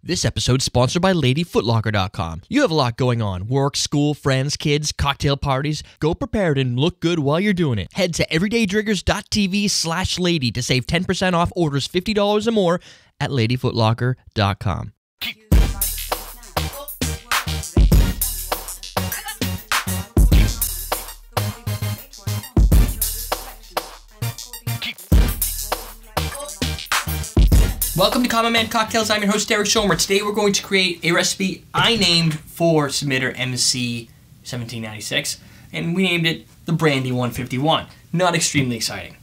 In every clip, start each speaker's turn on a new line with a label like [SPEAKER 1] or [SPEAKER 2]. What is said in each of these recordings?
[SPEAKER 1] This episode's sponsored by LadyFootlocker.com. You have a lot going on. Work, school, friends, kids, cocktail parties. Go prepared and look good while you're doing it. Head to everydaydrinkers.tv/lady to save 10% off orders $50 or more at LadyFootlocker.com. Welcome to Common Man Cocktails. I'm your host, Derek Schomer. Today we're going to create a recipe I named for submitter MC1796, and we named it the Brandy 151. Not extremely exciting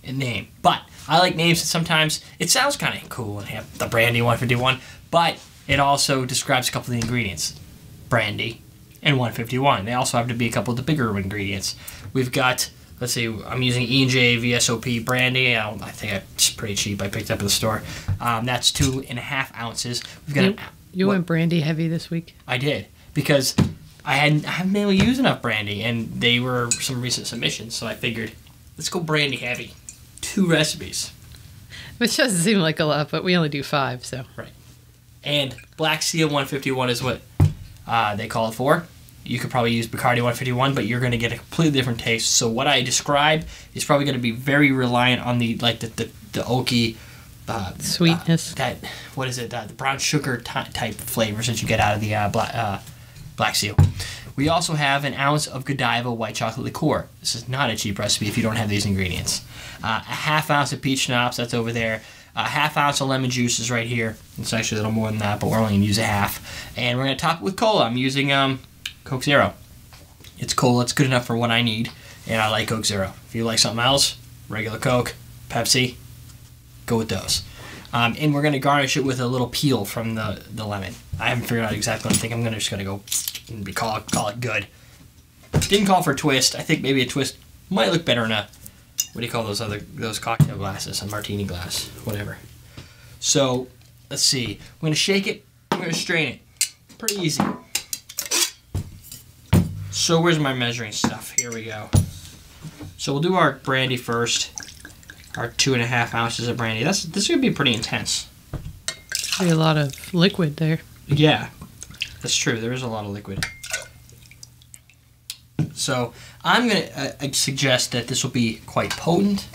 [SPEAKER 1] in name, but I like names that sometimes it sounds kind of cool and have the Brandy 151, but it also describes a couple of the ingredients. Brandy and 151. They also have to be a couple of the bigger ingredients. We've got, let's see, I'm using E&J VSOP brandy. I think it's pretty cheap. I picked it up at the store. That's 2.5 ounces. We've got
[SPEAKER 2] you went brandy heavy this week.
[SPEAKER 1] I did, because I haven't been able to use enough brandy, and they were some recent submissions, so I figured, let's go brandy heavy. 2 recipes.
[SPEAKER 2] Which doesn't seem like a lot, but we only do 5, so.
[SPEAKER 1] Right. And Black Seal 151 is what they call it for. You could probably use Bacardi 151, but you're going to get a completely different taste. So what I describe is probably going to be very reliant on the oaky
[SPEAKER 2] sweetness.
[SPEAKER 1] What is it? The brown sugar type flavors that you get out of the Black Seal. We also have an ounce of Godiva White Chocolate Liqueur. This is not a cheap recipe if you don't have these ingredients. A half ounce of Peach Schnapps, that's over there. A half ounce of lemon juice is right here. It's actually a little more than that, but we're only going to use a half. And we're going to top it with cola. I'm using Coke Zero. It's cola. It's good enough for what I need, and I like Coke Zero. If you like something else, regular Coke, Pepsi, go with those. And we're going to garnish it with a little peel from the lemon. I haven't figured out exactly what I think. I'm just going to go and call it good. Didn't call for a twist. I think maybe a twist might look better in a, what do you call those cocktail glasses? A martini glass, whatever. So, let's see. I'm going to shake it. I'm going to strain it. Pretty easy. So where's my measuring stuff? Here we go. So we'll do our brandy first. Our 2.5 ounces of brandy. This is going to be pretty intense.
[SPEAKER 2] There's a lot of liquid there.
[SPEAKER 1] Yeah, that's true. There is a lot of liquid. So I'm going to suggest that this will be quite potent.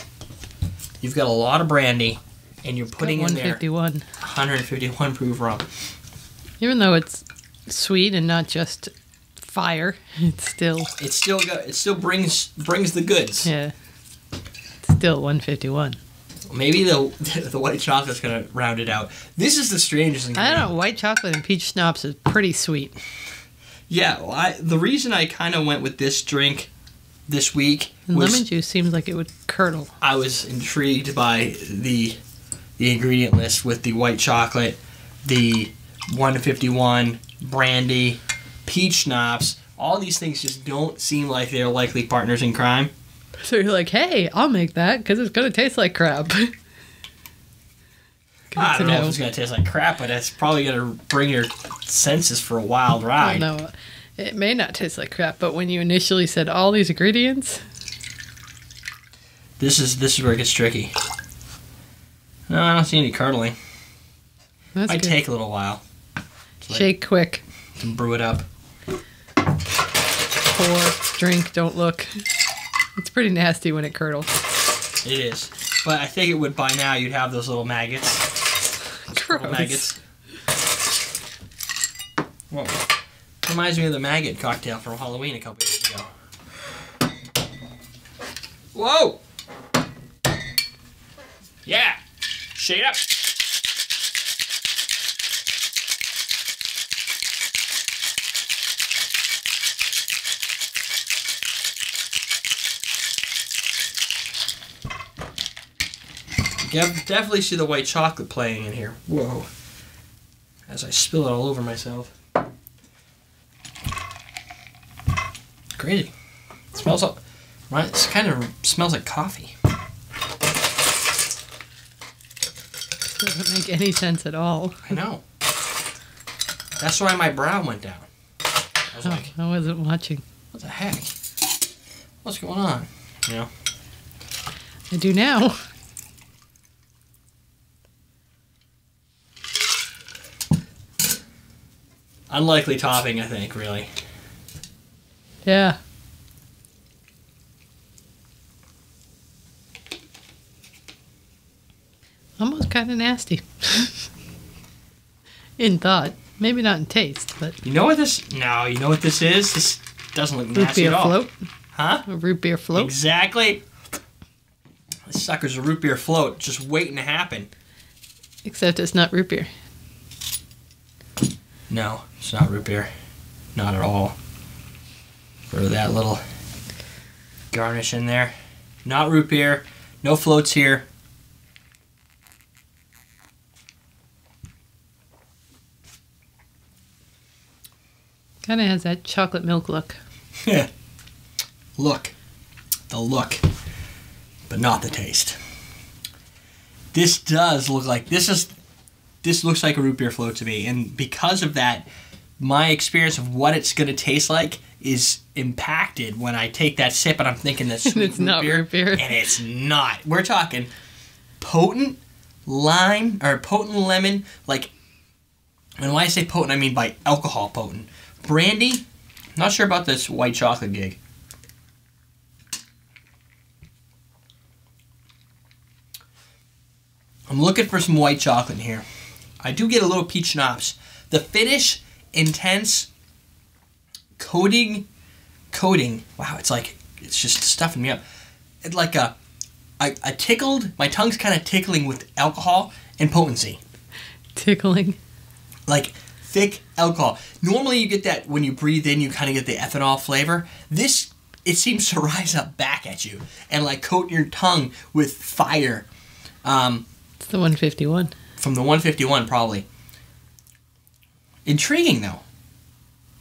[SPEAKER 1] You've got a lot of brandy, and you're putting in there 151 proof rum. Even
[SPEAKER 2] though it's sweet and not just fire, it still brings the goods. Yeah, it's still 151.
[SPEAKER 1] Maybe the white chocolate's gonna round it out. This is the strangest thing.
[SPEAKER 2] I don't know. White chocolate and peach schnapps is pretty sweet.
[SPEAKER 1] Yeah, well, the reason I kind of went with this drink this week
[SPEAKER 2] and was lemon juice seems like it would curdle.
[SPEAKER 1] I was intrigued by the ingredient list with the white chocolate, the 151 brandy, Peach Schnapps. All these things just don't seem like they're likely partners in crime.
[SPEAKER 2] So you're like, hey, I'll make that because it's going to taste like crap.
[SPEAKER 1] I don't know if it's going to taste like crap, but it's probably going to bring your senses for a wild ride.
[SPEAKER 2] No, it may not taste like crap, but when you initially said all these ingredients...
[SPEAKER 1] This is where it gets tricky. No, I don't see any curdling. That's Might take a little while.
[SPEAKER 2] Shake quick.
[SPEAKER 1] And brew it up.
[SPEAKER 2] Pour, drink, don't look. It's pretty nasty when it curdles.
[SPEAKER 1] It is. But I think it would, by now, you'd have those little maggots.
[SPEAKER 2] Gross.
[SPEAKER 1] Little maggots. Whoa. Reminds me of the maggot cocktail from Halloween a couple years ago. Whoa! Yeah! Shake it up! Definitely see the white chocolate playing in here. Whoa. As I spill it all over myself. Crazy. It smells like... It kind of smells like coffee.
[SPEAKER 2] Doesn't make any sense at all.
[SPEAKER 1] I know. That's why my brow went down. I was like...
[SPEAKER 2] I wasn't watching.
[SPEAKER 1] What the heck? What's going on? You know?
[SPEAKER 2] I do now.
[SPEAKER 1] Unlikely topping, I think, really.
[SPEAKER 2] Yeah. Almost kind of nasty. In thought. Maybe not in taste, but...
[SPEAKER 1] You know what this... No, you know what this is? This doesn't look nasty at all.
[SPEAKER 2] Root beer float?
[SPEAKER 1] Huh?
[SPEAKER 2] A root beer float?
[SPEAKER 1] Exactly. This sucker's a root beer float, just waiting to happen.
[SPEAKER 2] Except it's not root beer.
[SPEAKER 1] No, it's not root beer. Not at all. Throw that little garnish in there. Not root beer. No floats here.
[SPEAKER 2] Kind of has that chocolate milk look.
[SPEAKER 1] Yeah. Look. The look. But not the taste. This does look like... This looks like a root beer float to me. And because of that, my experience of what it's going to taste like is impacted when I take that sip and I'm thinking that's sweet
[SPEAKER 2] it's not root beer.
[SPEAKER 1] And it's not. We're talking potent lime, or potent lemon, like... And when I say potent, I mean by alcohol potent. Brandy, not sure about this white chocolate gig. I'm looking for some white chocolate in here. I do get a little peach schnapps. The finish, intense, coating. Wow, it's just stuffing me up. It's like a tickled, my tongue's kind of tickling with alcohol and potency.
[SPEAKER 2] Tickling.
[SPEAKER 1] Like thick alcohol. Normally you get that when you breathe in, you kind of get the ethanol flavor. This, it seems to rise up back at you and like coat your tongue with fire.
[SPEAKER 2] It's the 151.
[SPEAKER 1] From the 151, probably. Intriguing, though.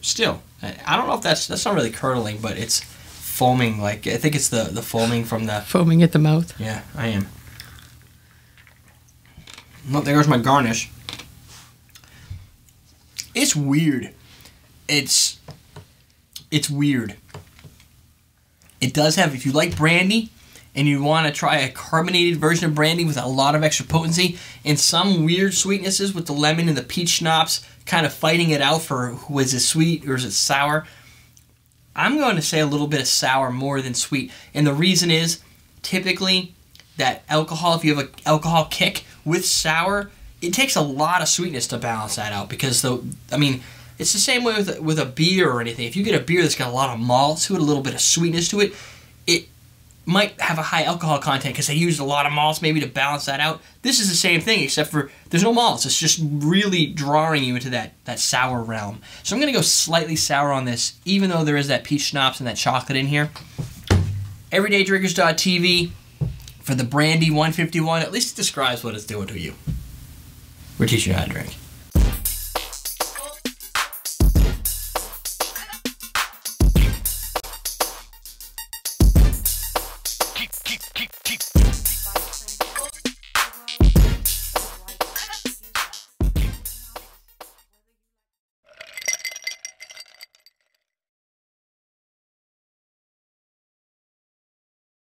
[SPEAKER 1] Still. I don't know if that's not really curdling, but it's foaming. Like, I think it's the foaming from the...
[SPEAKER 2] Foaming at the mouth.
[SPEAKER 1] Yeah, I am. Oh, there goes my garnish. It's weird. It's weird. It does have, if you like brandy and you want to try a carbonated version of brandy with a lot of extra potency and some weird sweetnesses with the lemon and the peach schnapps kind of fighting it out for is it sweet or is it sour, I'm going to say a little bit of sour more than sweet. And the reason is typically that alcohol, if you have an alcohol kick with sour, it takes a lot of sweetness to balance that out because it's the same way with a beer or anything. If you get a beer that's got a lot of malt to it, a little bit of sweetness to it, it might have a high alcohol content because they used a lot of malts maybe to balance that out. This is the same thing except for there's no malts. It's just really drawing you into that sour realm. So I'm going to go slightly sour on this even though there is that peach schnapps and that chocolate in here. EverydayDrinkers.tv for the Brandy 151. At least it describes what it's doing to you. We're teaching you how to drink.